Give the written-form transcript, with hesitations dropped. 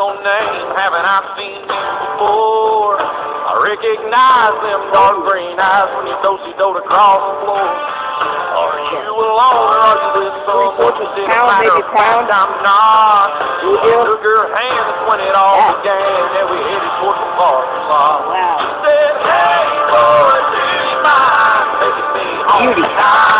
your name? Haven't I seen you before? I recognize them dark green eyes when you do-si-doed across the floor. Are you alone or are you with someone? Just matter of fact, I'm not. I took her hand when it all began, and we headed towards the parking lot. Wow. She said, hey, boy, do you mind taking me home tonight?